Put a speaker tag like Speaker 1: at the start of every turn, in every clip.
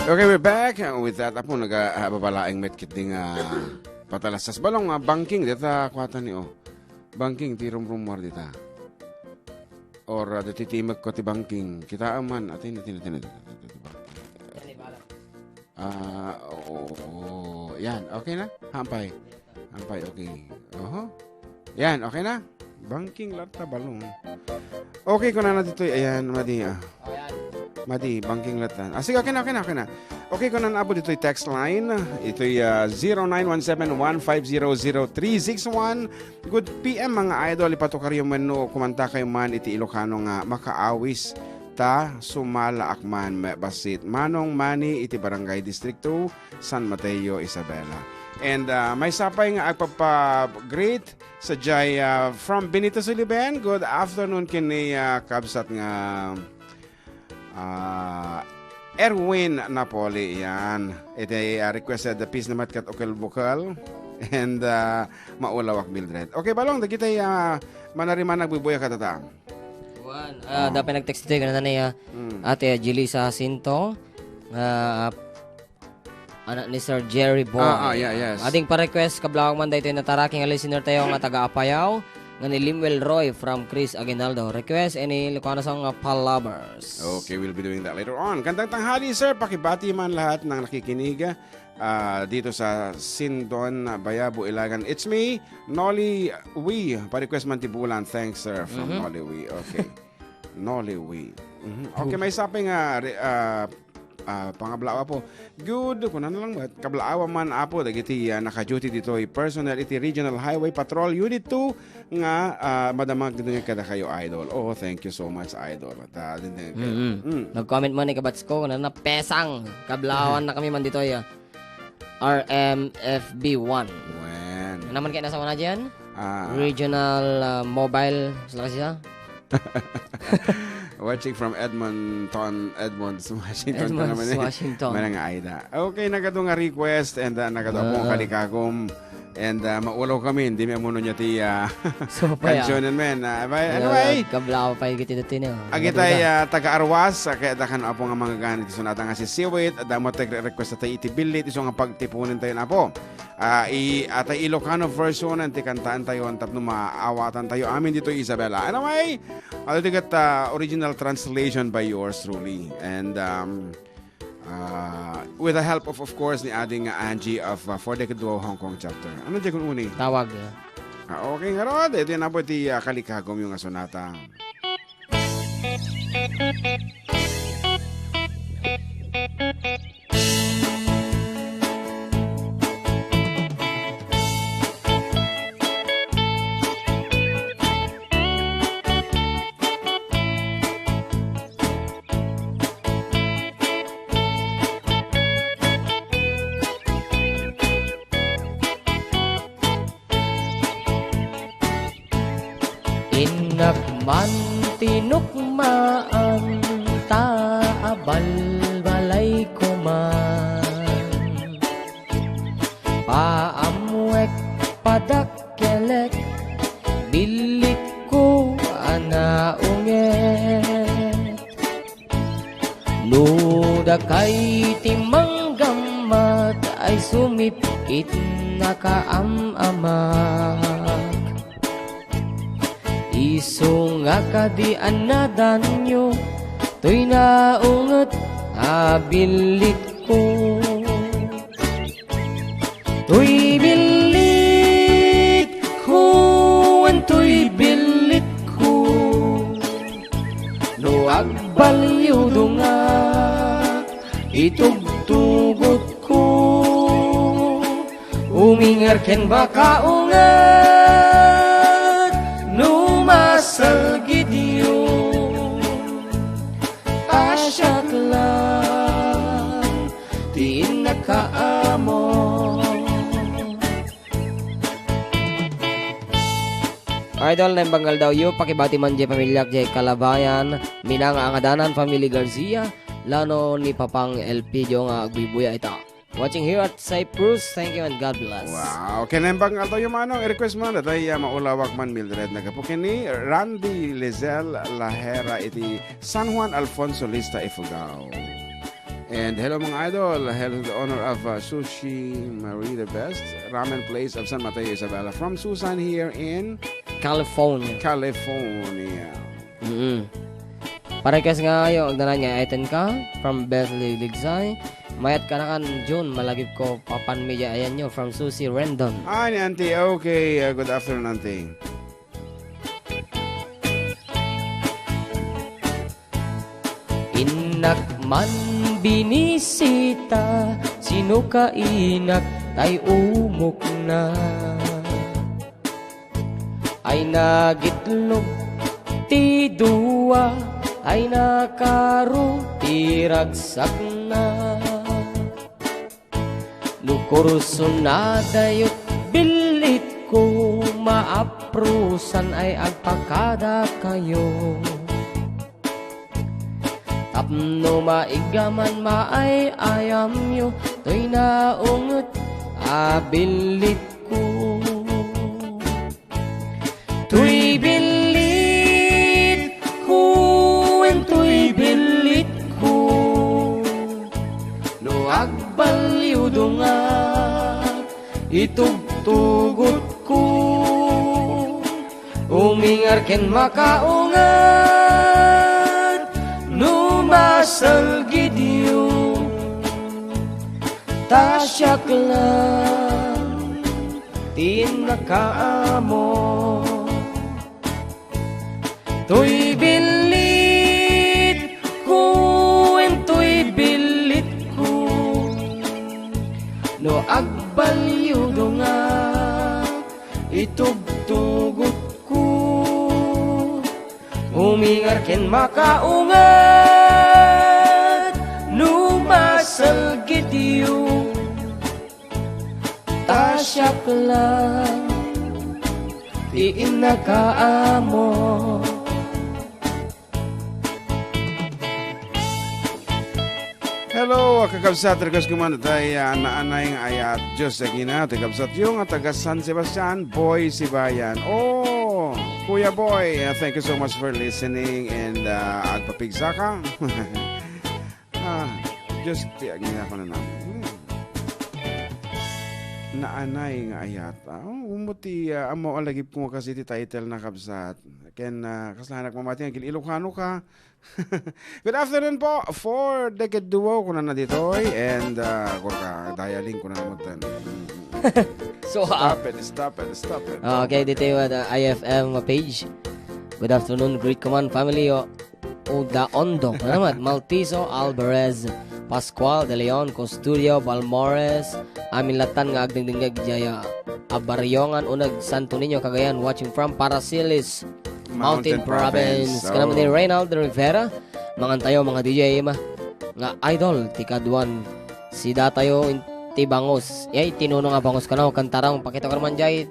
Speaker 1: Okay, we're back. With that, apo, nag-babalaing metkit ding patalasas. Balong banking, dita kwata ni o. Banking, ti rumrumor dita. Or diti timag ko ti banking. Kita aman, atin. Yan, okay na? Hampay, okay. Yan, okay na? Banking, lata, balong. Okay ko na dito, ayan, Madi. Madi, banking latan. Sige, okay na. Okay ko na naabot ito'y text line. Ito'y 0917-1500361. Good PM mga idol. Ipato kayo man no, kumanta kayo man iti Ilocano nga makaawis ta sumala akman basit. Manong Mani iti Barangay District 2, San Mateo, Isabela. And may sapay nga agpapa-great sa Jay from Benito Suliben. Good afternoon kini kabsat nga Erwin Napoli, yan. Ito ay requested the peace namat kat okal bukal and maulawak Mildred. Okay, balong, dagit ay manariman nagbubuya katata.
Speaker 2: Dapat nag-text ito yung niya ate Jilly sa Sinto. Anak ni Sir Jerry Boy.
Speaker 1: Yes.
Speaker 2: Ating pa-request kablawang man dahito yung nataraking listener tayo nga taga-apayaw. Nga ni Limwell Roy from Chris Aguinaldo. Request any Lucano song Palabers.
Speaker 1: Okay, we'll be doing that later on. Gandang tanghali, sir. Pakibati man lahat ng nakikinig dito sa Sindon, Bayabo, Ilagan. It's me, Nolly Wee. Pa-request man tibulan. Thanks, sir, from Nolly Wee. Okay. Nolly Wee. Okay, may saping pangablawa po. Good. Kung ano lang ba? Kablaawa man apo. Dagiti naka-duty dito. Personnel iti Regional Highway Patrol Unit 2 nga madamag dito nga kada kayo, idol. Oh, thank you so much, idol.
Speaker 2: Nag-comment man ni kabats ko na pesang. Kablaawan na kami man dito. RMFB1.
Speaker 1: When?
Speaker 2: Naman kayo nasa wana dyan? Regional Mobile. Sila kasi siya?
Speaker 1: Watching from Edmonton, Washington.
Speaker 2: Washington.
Speaker 1: Manang Aida. Okay, nagado nga request and nagado akong kalikagom and maulaw kami. Hindi may amuno niya ti kansyonan men. Anyway,
Speaker 2: kablaw pa yung gitito tinyo.
Speaker 1: Agitay taga-arwas, kaya dakan apo nga mga ganit. Iso nata nga si Siwit, damot request tayo itibilit. Iso nga pagtipunin tayo na po. Atay Ilocano version, anti kantaan tayo, antap no maawatan tayo. Amin dito, Isabela. Anyway, tigat original translation by yours truly. And with the help of course, ni ading Angie of For Decade Duo Hong Kong chapter. Ano dyan kung uni?
Speaker 2: Tawag.
Speaker 1: Okay nga ron. Ito yan po ti kalikagom yung sonata.
Speaker 2: Inakman tinukmaan taabal balay kuman paamwek padakkelek bilit ko anaunget nuda kay timanggamat ay sumipit nakaamamak iso nga kadian na danyo to'y naunget abilit ko to'y bilit ko to'y bilit ko no agbalyo dunga itugtugot ko umingar ken baka ungat numasal gidyo asyat lang di nakaamo. Idol na banggal daw yu pakibati man jay pamilyak jay Kalabayan minang angadanan family Garcia lano ni Papang LP jo nga agbibuya ita. Watching here at Cyprus. Thank you and God bless.
Speaker 1: Wow. Kinembang ato yung manong i-request man. At ay maulawak man Mildred. Nagapukin ni Randy Lizelle Lahera iti San Juan Alfonso Lista Ifugao. And hello mga idol, hello to the owner of Sushi Marie the Best, Ramen Place of San Mateo, Isabela. From Susan here in
Speaker 2: California.
Speaker 1: California.
Speaker 2: Parekas nga yung agdanan nga iten ka from Beth Ligsay. Mayat ka na kan June, malagip ko papan media ayan nyo from Susie Rendon.
Speaker 1: Ni Auntie, okay. Good afternoon, Auntie.
Speaker 2: Inak man binisita, sino ka inak tay umok na. Ay nagitlog ti duwa, ay nakaru ti ragsak na. Nukurso na dayot bilit ko, maaprusan ay agpakada kayo. Tapno maigaman maay ayam yo, to'y naungot abilit ko. To'y bilit ko, to'y bilit ko. No agbaliw dunga, itugtugot ko. Umingar ken makaungat, numasal gidyo, tasyak lang, tinakaamo. To'y bilit ko, to'y bilit ko, no agbalyo nga, itugtugot ko. Umingar ken makaungat, numasal gidyo, tasyak lang, tinakaamo.
Speaker 1: Hello, kakabsat, request kumanda tayo naanay ng ayat Diyos sa gina, kakabsat yung taga San Sebastian, Boy Sibayan. Oh, Kuya Boy, thank you so much for listening and agpapigsa ka. Diyos, gina ko na namin. Naanay ng ayat. Umuti, amo alagip ko kasi ti title na kabsat. Ken, kaslahanak mamati ang Ilocano ka. Good afternoon po for Decade Duo ko na ditoy and ko ka dialing ko na naman.
Speaker 2: So,
Speaker 1: Stop it.
Speaker 2: okay, dito yung IFM page. Good afternoon, great command family o Uda Ondo. Salamat, Maltiso, Alvarez, Pascual, De Leon, Costudio, Balmores, amin latan nga agdingdingag jaya Abaryongan, Unag, Santo Niño, Cagayan, watching from Parasilis, Mountain Province. Kanama ni Reynald Rivera, mga tayo, mga DJ nga idol, tikaduan, si datayo, ti Bangos. Yay, tinuno nga Bangos ka na, kantarang, pakita ko naman jay,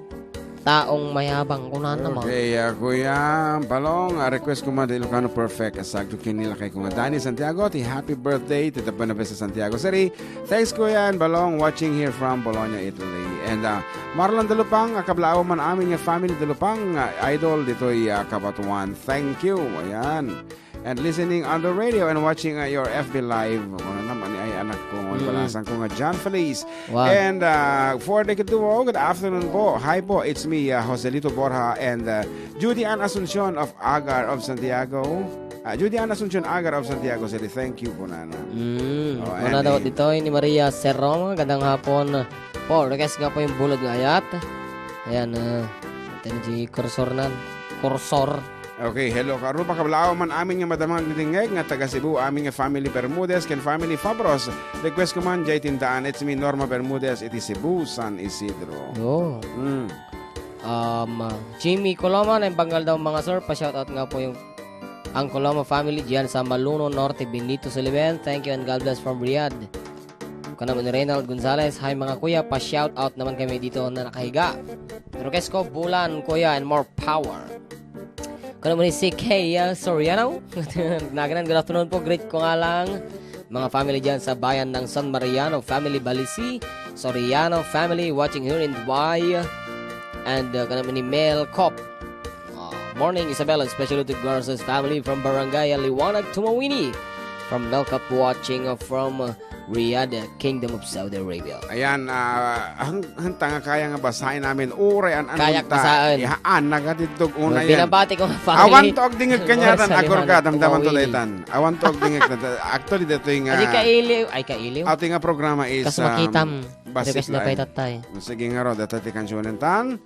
Speaker 2: taong mayabang, kunan naman.
Speaker 1: Okay, Kuya Balong, request ko mga Ilocano Perfect, asagto kinila kay Kuya Danny Santiago, ti happy birthday, tita Banabesa Santiago City. Thanks Kuya Balong, watching here from Bologna, Italy. And Marlon Dalupang, kablao man amin nga family Dalupang, idol dito'y Kabatuan. Thank you, ayan. And listening on the radio and watching your FB Live. Ano naman ay anak ko. Balasan ko nga John Feliz.
Speaker 2: Wow.
Speaker 1: And for Decade Duo, good afternoon po. Hi po, it's me, Joselito Borja and Judy Ann Asuncion of Agar of Santiago. Judy Ann Asuncion Agar of Santiago City. Thank you po, Nana.
Speaker 2: Una daw dito ni Maria Serroma. Gandang hapon po. Request nga po yung bulog ng ayat. Ayan, ito ni Cursor nan. Cursor.
Speaker 1: Okay, hello karupa kablao man amin nga madamang dingeg nga taga Cebu amin nga family Bermudez ken family Fabros. Request ko man jay tindaan, it's me Norma Bermudez, iti Cebu San Isidro.
Speaker 2: Oh. Jimmy Coloma na banggal daw mga sir, pa-shoutout nga po yung ang Coloma family diyan sa Maluno Norte, Benito Sullivan. Thank you and God bless from Riyadh. Kana ni Reynald Gonzalez, hi mga kuya, pa-shoutout naman kami dito na nakahiga. Request ko bulan kuya and more power. Kung naman si Kaya Soriano, naganan, good afternoon po, great ko nga lang. Mga family dyan sa bayan ng San Mariano, family Balisi, Soriano family, watching here in Dubai. And kung naman ni Mel Cop. Morning Isabella, especially to Garza's family from Barangay Liwanag, Tumawini. from Melkap watching from Riyadh, Kingdom of Saudi Arabia.
Speaker 1: Ayan, hantang nga kaya nga basahin namin. Uray,
Speaker 2: Kayak basahin.
Speaker 1: Ihaan, nagatitog una yan.
Speaker 2: Binabati ko nga family.
Speaker 1: Awan to og dingig kanyaran,
Speaker 2: Sa
Speaker 1: agor ka,
Speaker 2: liwanag,
Speaker 1: damdaman to
Speaker 2: Willie.
Speaker 1: daytan. Awan to og dingig. Actually, dito yung
Speaker 2: Adi kailiw. Ay, kailiw.
Speaker 1: ating nga programa is
Speaker 2: Kas makitam.
Speaker 1: basit
Speaker 2: Request na pa'y
Speaker 1: line.
Speaker 2: tatay.
Speaker 1: Sige nga ro, dito ti kansyonen tan.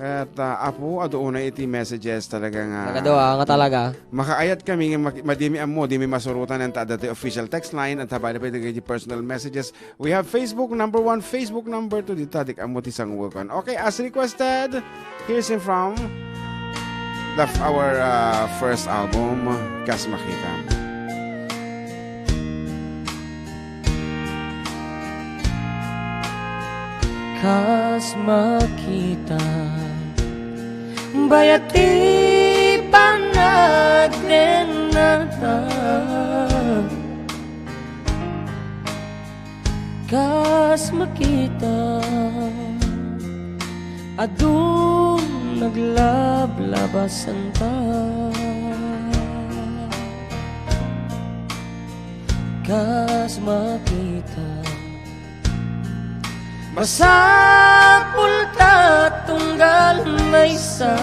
Speaker 1: At apo, adoon iti messages talaga nga.
Speaker 2: Nagadoa nga talaga.
Speaker 1: Makaayat kami, madimi mo, di mi masurutan ng dati official text line at habay na pwede kayo personal messages. We have Facebook number 1, Facebook number 2, dito adik amo ti sang workan. Okay, as requested, here's him from our first album, Kas Makita.
Speaker 2: Kas makita bayati panagdenata kas makita adun naglablabasan ta kas makita masapul ta tunggal na isa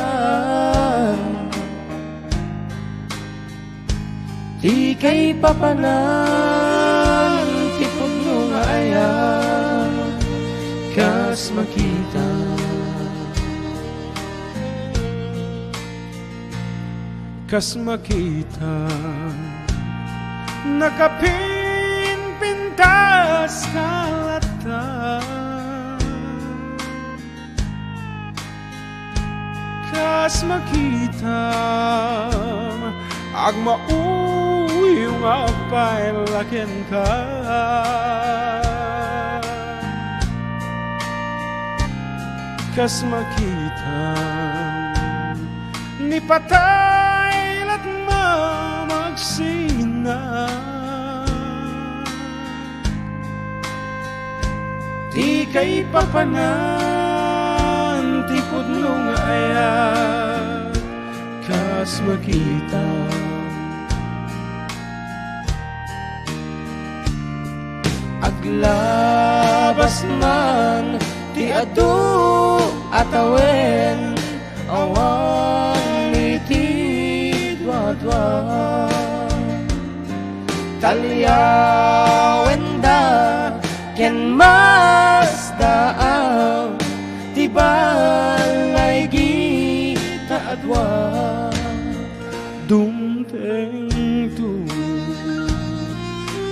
Speaker 2: di kay papanan tipod nung aya kas makita
Speaker 1: Kas makita nakapinpintas kalata Kas makita ag mauwi yung apay lakin ka Kas makita ni patay lat mamagsina di kay papanan tipod nung aya kas makita
Speaker 2: aglabas man ti adu atawen awan iti dwa-dwa talyawen da ken mas daaw ti balay gita adwa
Speaker 1: dumteng tu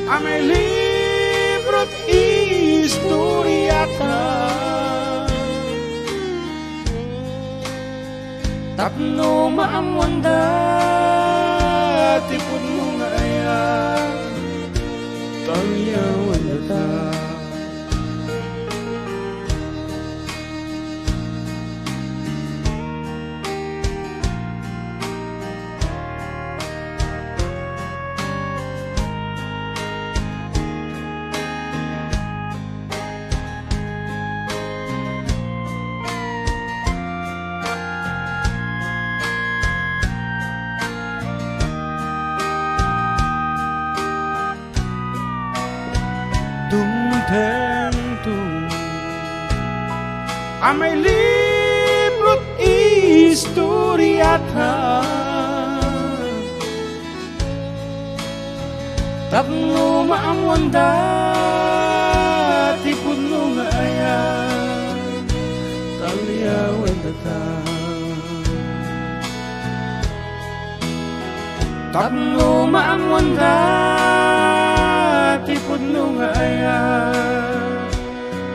Speaker 1: amay librot istoryata
Speaker 2: tapno maamwanda tipod mo nga aya
Speaker 1: talyawan na ta dumteng amay librot istoryata
Speaker 2: tapno maamwanda
Speaker 1: tipod mo nga aya talyawan na ta
Speaker 2: tapno maamwanda
Speaker 1: tipod mo nga aya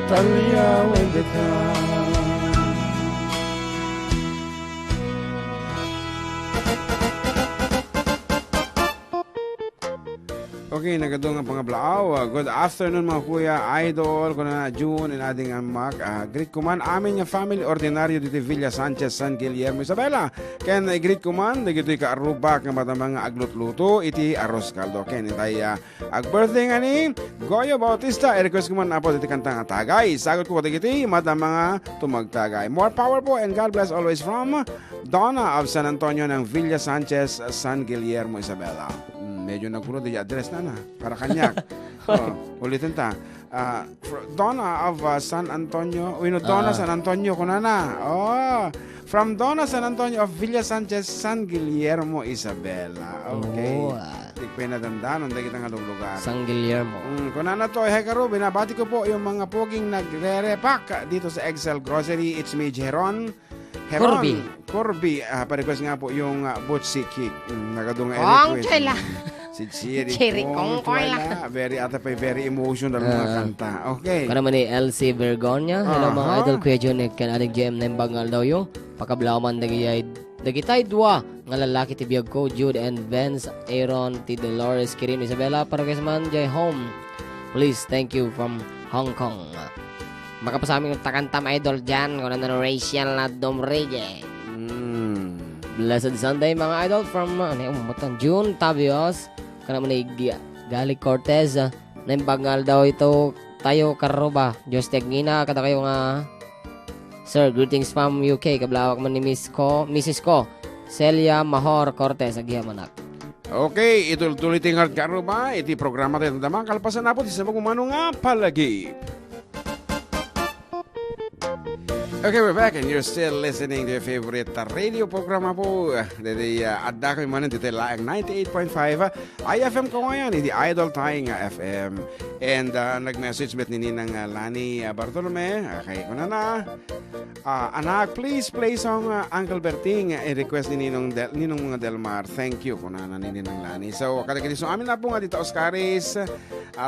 Speaker 1: talyawan na ta Okay, nagadong ang pangablaaw. Good afternoon mga kuya, idol, ko na June, and ating amak. Greet ko man, amin nga family, ordinaryo dito Villa Sanchez, San Guillermo, Isabela. Ken greet ko man, dagito'y ka-arubak nga matamang aglutluto, iti arroz caldo. Ken itay ag-birthday nga ni Goyo Bautista. I-request ko man na po dito kantang tagay. Sagot ko dagiti, matamang tumagtagay. More power po, and God bless always from Donna of San Antonio ng Villa Sanchez, San Guillermo, Isabela. Medyo nagkulo di address na na, para kanyak. Ulitin ta. Donna of San Antonio. Donna San Antonio, kunana. From Donna San Antonio of Villa Sanchez, San Guillermo, Isabela. Okay. Pinatandaan, hindi kita nga lugar.
Speaker 2: San Guillermo.
Speaker 1: Kunana to, Hekaro, binabati ko po yung mga poging nagre-repack dito sa Excel Grocery. It's me, Jeron. Corby. Pa-request nga po yung Butsi Kick. Nagadong
Speaker 3: Kong
Speaker 1: si
Speaker 3: Cherry Kong Koila.
Speaker 1: Very emotional mga kanta. Okay.
Speaker 2: Kana man ni LC Vergonia. Hello mga idol, Kuya John, kan ating GM na bangal daw yo. Pakablaman dagitay dua nga lalaki ti biyag ko, Jude and Benz, Aaron, ti Dolores, Kirin, Isabela, para kay man jay home. Please, thank you from Hong Kong. Makapasami yung takantam idol dyan, kung ano racial na domrege. Blessed Sunday mga idol from June Tabios. Kana man ni Gali Cortez, na bangal daw ito tayo karoba. Diyos tegina kada kayo nga. Sir, greetings from UK. Kablawak man ni Mrs. ko, Celia Mahor Cortez. Agiya manak.
Speaker 1: Okay, ito tuliting hard karoba. Iti programa tayo damang kalpasan na po. Isa mo kumano nga palagi. Okay, we're back and you're still listening to your favorite radio programa po. Dito adda ko yung manan dito laang 98.5 IFM ko ngayon, hindi Idol Tayong FM. And nag-message met ni Ninang Lani Bartolome. Okay, kuna na. Anak, please play song Uncle Berting. I-request ni Ninong Delmar. Thank you kuna na ni Ninang Lani. So, kada-kada so amin na po nga dito Oscaris.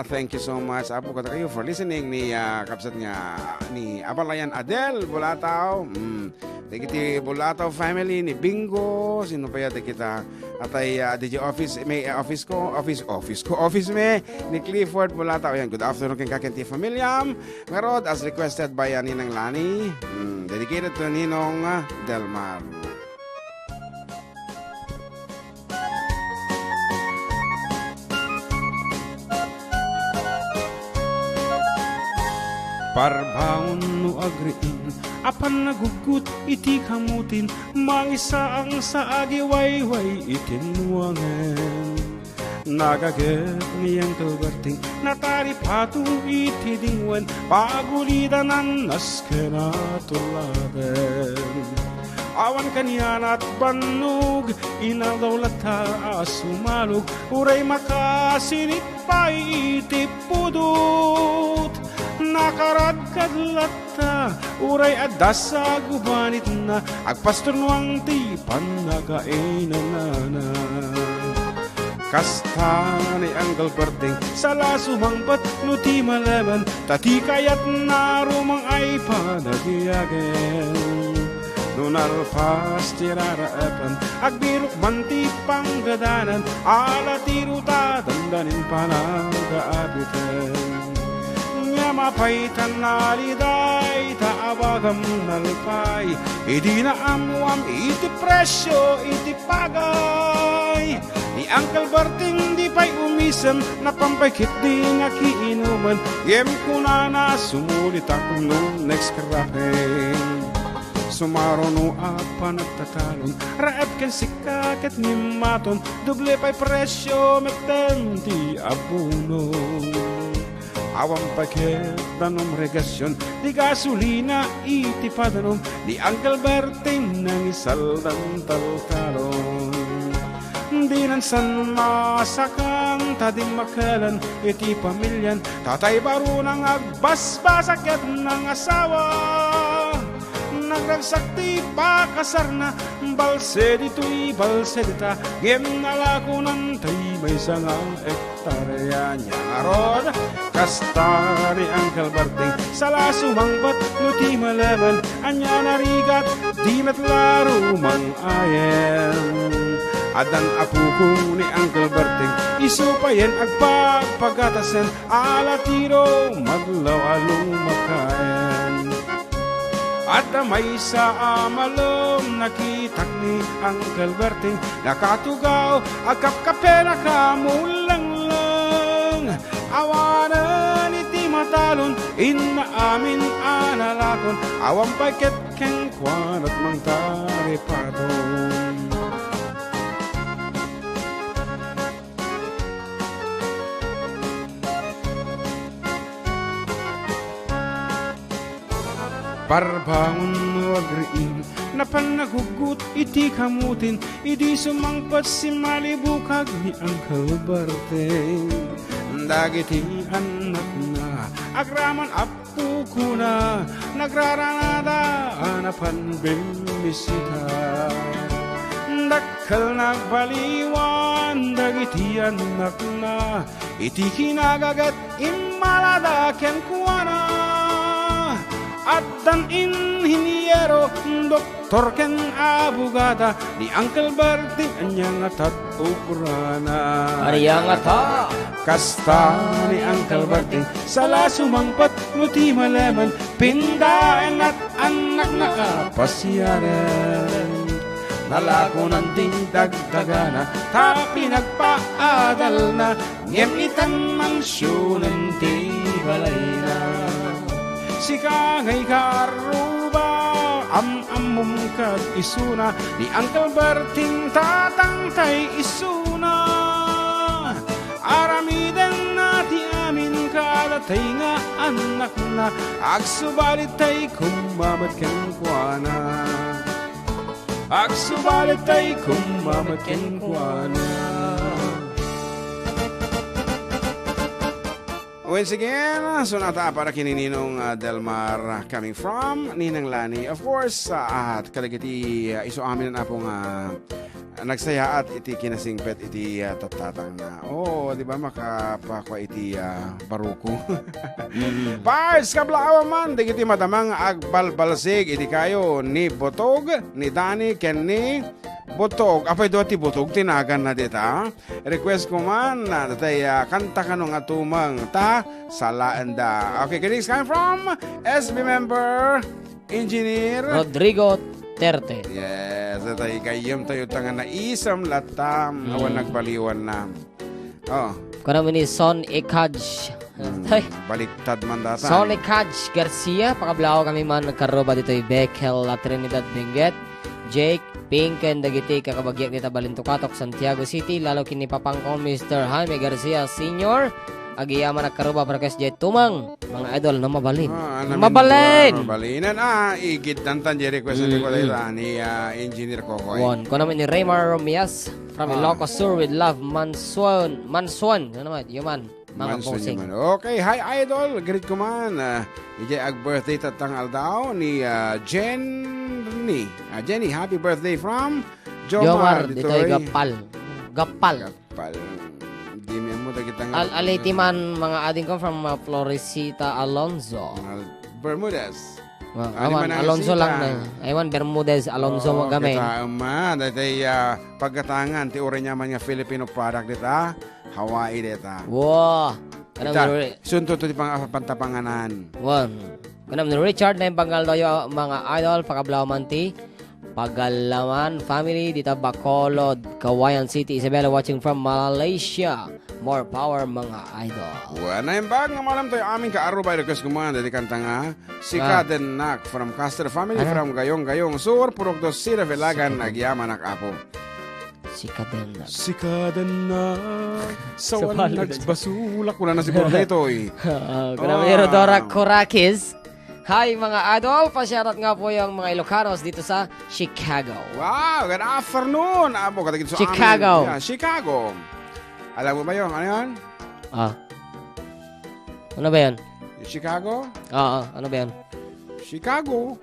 Speaker 1: Thank you so much. Apo kada kayo for listening ni kapsat nga ni Abalayan Adel Bulataw. Dikiti Bulataw family ni Bingo. Sino pa yata kita? Atay DJ office may office me ni Clifford Bulataw. Yan, good afternoon kang kakenti familiam. Ngarod as requested by Ninang Lani. Dedicated to Ninong Delmar.
Speaker 4: Parbaon no agriin, apan nagugut iti kamutin, mangisa ang sa agiwayway itinwangan. Nagaget niyang kalberting, nataripatu iti dingwen, pagulidan ang naskenatulagan. Awan kanyan at banog, inadawlata asumalog, uray makasinit pa iti pudot. Nakaradkadlata, uray adasa gubanit na, agpasturnuang ti panagainan. Kasta ni Uncle Berting, sala sumangpat no ti malaman, tati kayat na rumang ay panagiyagen. Nunarpas ti raraapan, agbirok man ti panggadanan, ala ti ruta dandanin panagaabitan. Mapaitan naliday, taabagam nalpay, idi na amuam, iti presyo, iti pagay. Ni Uncle Berting di pa'y umisem, napampakit di nga kiinuman, gem ko na sumulit ako nung next karapeng. Sumaro no apa nagtatalon, raap ken sikaket ni maton, doble pa'y presyo, metem ti abunong. Awang paket danom regasyon, di gasolina iti padanom, di Uncle Berting nang isaldan talkalon. Di nan san masakang tadim makalan, iti pamilyan, tatay baro nang agbasbasaket ng asawa. Nagragsakti pa kasarna, balse dito'y balse dita, gem nalako ng tay may sangang ektarya niya arod. Kasta ni Uncle Berting, sala sumangbat no ti malaman, anya narigat, di matlaro mang ayen. Adan apuko ni Uncle Berting, isupayen agpagpagatasan, ala tiro maglaw-along makayan. At may sa amalom nakitak ni Uncle Berting, nakatugaw agkapkape na kamulang-lang. Awanan iti matalon, inaamin analakon, awang paket keng kwan at mang taripadon. Parbangon wagriin na panagugut iti kamutin idi sumangpat si malibukag ni Uncle Barte. Dagiti anak na agraman apu kuna nagraranada anapan bemisita. Dakkel nagbaliwan dagiti anak na iti kinagagat imalada ken kuana. At dan inhinyero doktor ken abogada ni Uncle Barte anyang atat ukurana.
Speaker 2: Ariyang ata.
Speaker 4: Kasta ni Uncle Barte sala sumangpat nuti malaman pindaen at anak na kapasyaran. Nalako ng dagdagana tapi nagpaadal na ngem itan mansyonan ti balay na. Sikangay karuba amum kag isuna ni Uncle Berting tatangtay isuna. Aramiden na ti amin kadatay nga anak na agsubalit tay kumamat ken kuana. Agsubalit tay kumamat ken kuana.
Speaker 1: Once again, sonata para kinininong Delmar coming from Ninang Lani. Of course, at kalagiti iso amin na pong nagsaya at iti kinasingpet iti tatatang na. Oh, di ba makapakwa iti baruko. Pars, kablaawa man, di kiti matamang agbalbalsig iti kayo ni Botog, ni Dani, ken ni Botog. Apay do ti Botog, tinagan na dita. Request ko man na datay kanta ka nung atumang ta salaanda. Okay, kidding coming from SB member, Engineer
Speaker 2: Rodrigo Terte.
Speaker 1: Yes, datay kayem tayo tanga na isam latam awan nagbaliwan na. Oh,
Speaker 2: Kana ni Son Ekaj. Tay.
Speaker 1: baliktad man data.
Speaker 2: Son Ekaj Garcia. Pakablaw kami man nagkaroba dito Bekel La Trinidad Benguet. Jake Pink and dagiti kakabagyak nita Balintukatok Santiago City. Lalo kini papangko Mr. Jaime Garcia Sr. Agiyaman nagkaroba para kas Jet Tumang. Mga idol na mabalin. Mabalin!
Speaker 1: Mabalinan. Igit dantan di request ni ko ni Engineer Kokoy.
Speaker 2: One. Ko naman ni Raymar Romias from Ilocos Sur with love Mansuan. Ano naman? Yuman. Mga posing.
Speaker 1: Okay, hi idol. Greet ko man. Ije ag-birthday tatangal daw ni Jenny. Jenny, happy birthday from
Speaker 2: Jomar. Dito ay
Speaker 1: Ditoy.
Speaker 2: Gapal. Gapal.
Speaker 1: Gapal. Di mo kita nga.
Speaker 2: Alitiman mga ading ko from Floresita Alonzo.
Speaker 1: Bermudez.
Speaker 2: Awan, Alonzo lang na. Aywan, Bermudez, Alonzo mo gamay.
Speaker 1: Kita ma, datay pagkatangan ti ore niya man nga Filipino product dita, Hawaii dita.
Speaker 2: Wow.
Speaker 1: Ita, sunto to ti pantapanganan.
Speaker 2: One. Kanam ni Richard na yung panggal daw yung mga idol, pakablaw man ti. Pagalaman family dito Bacolod, Kawayan City, Isabela watching from Malaysia. More power mga idol.
Speaker 1: Wala yung bag nga malam tayo aming kaaro by request kumahan dati kanta nga si Kaden Nak from Caster family from Gayong Sur Purok dos Sira Velagan nagyaman nak apo.
Speaker 2: Si Kaden.
Speaker 4: Sikadan na sawan nagbasulak wala na siguro dito eh.
Speaker 2: Grabe ni Rodora Corakis. Hi mga idol, pasyarat nga po yung mga Ilocanos dito sa Chicago.
Speaker 1: Wow, good afternoon. Abo katagin sa
Speaker 2: Chicago.
Speaker 1: amin. Yeah, Chicago. Alam mo ba yun? Ano yun?
Speaker 2: Ano ba yan?
Speaker 1: Chicago?
Speaker 2: Ano ba yan?
Speaker 1: Chicago.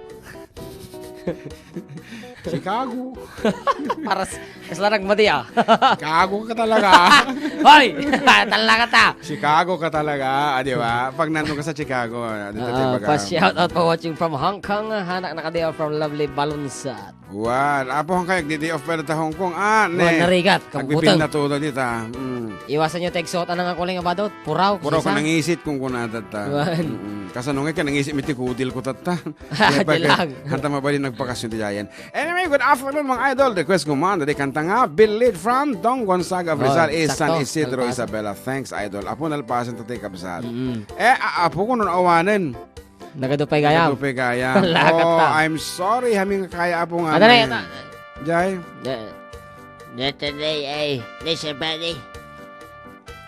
Speaker 1: Chicago.
Speaker 2: Para sa nagmati
Speaker 1: Chicago ka talaga.
Speaker 2: Hoy! Talaga ta!
Speaker 1: Chicago ka talaga. Di ba? Pag nandun ka sa Chicago.
Speaker 2: Pa-shout out for watching from Hong Kong. Hanak nakadeo from lovely Balunsat.
Speaker 1: Wow. Apo hang kayo, day of pera ta Hong Kong.
Speaker 2: Narigat.
Speaker 1: Nagbibing na todo dito.
Speaker 2: Iwasan nyo tegsot. Anong kuling abadot? Puraw.
Speaker 1: Puro ka nangisit kung kunatat ta. Kasanungay ka nangisit miti kudil ko tata.
Speaker 2: Dilag.
Speaker 1: Hanta mabalin nagpakasyon di jayan. Anyway, good afternoon mga idol. Request ko man. Dali kanta nga. Bilid from Don Gonzaga of Rizal is San Isidro Isabela. Thanks idol. Apo nalpasan to take kabsat. Apo ko nun awanan.
Speaker 2: Nagadupay gayam.
Speaker 1: Nagadupay gayam. I'm sorry. Haming kaya apo nga.
Speaker 2: Ano na yan?
Speaker 1: Jay?
Speaker 5: Yesterday ay listen buddy.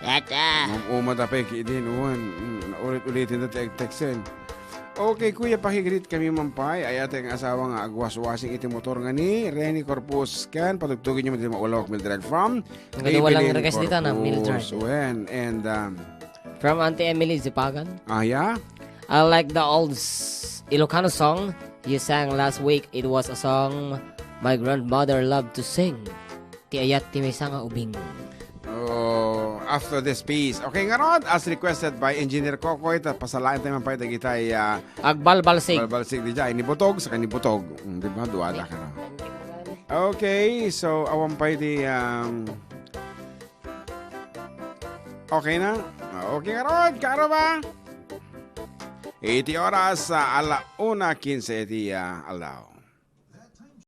Speaker 5: Tata.
Speaker 1: Umatapay ki din uwan. Ulit-ulitin na texten. Okay, kuya, pakigreet kami mampay. Ay ating asawa nga agwas-wasing iti motor nga ni Renny Corpus Can. Patugtugin nyo mo dito maulawak Mildred from
Speaker 2: Ang ganda walang
Speaker 1: Evelyn
Speaker 2: request dito na,
Speaker 1: Corpus.
Speaker 2: Mildred.
Speaker 1: When, and,
Speaker 2: From Auntie Emily Zipagan.
Speaker 1: yeah?
Speaker 2: I like the old Ilocano song you sang last week. It was a song my grandmother loved to sing. Ti ayat ti may sanga ubing.
Speaker 1: Oh, after this piece. Okay nga ron, as requested by Engineer Kokoy, pasalain tayo man pa itagitay
Speaker 2: Agbalbalsig.
Speaker 1: balbalsig di dyan. Inibutog sa kanibutog. Di ba? Duwada ka na. Okay, so awan pa iti okay na? Okay nga ron, karo ba? Iti oras sa 1:15 iti alaw.